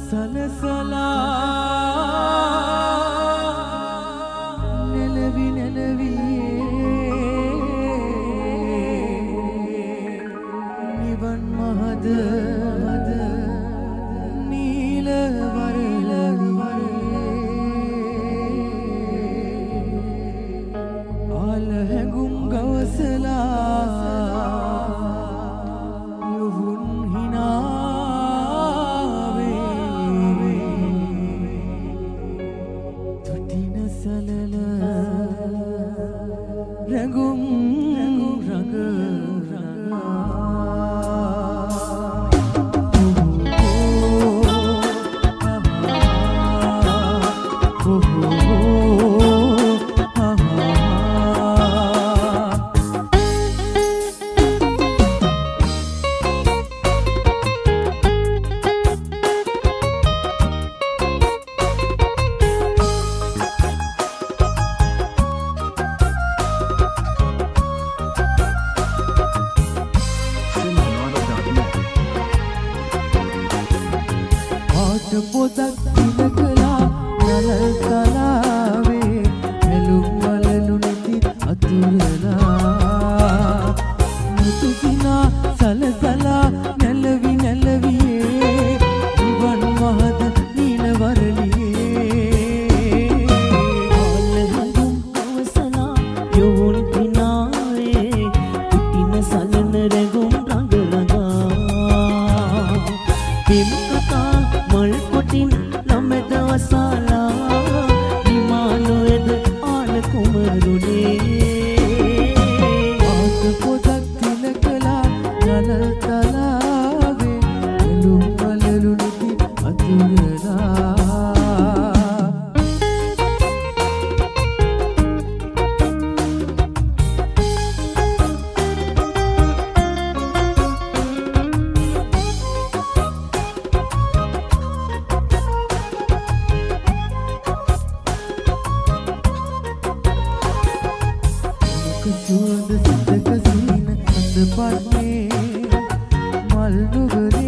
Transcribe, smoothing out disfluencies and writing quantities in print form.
සලසලා නෙලවි නිවන් මහද නීල වරලවි ආල හැඟුම් ගවසලා යොවුන් හිනාවේ තුටින සලල රැඟුම් රඟ පොතක් ඉලකලා නල තලාවේ ඇලුම් වලලු නැති අතුරලා මුතුසිනා සලසලා නැලවි නැලවියේ නිවන් මහද නීල වරලියේ ආල හඳුම් කවසලා යොවුන් පිනාවේ පිටින සලන රැඟුම් රඟලගා මල් කොටින් ළමෙද වසලා හිමාලයේද ආල කුමරුනේ ආත පොතක් තිලකලා නල තලාවේ ඇලුම් වලලු නැති අතුරලා සුවඳ සිතක සීන අඳ පන්නේ මල් නුගරේ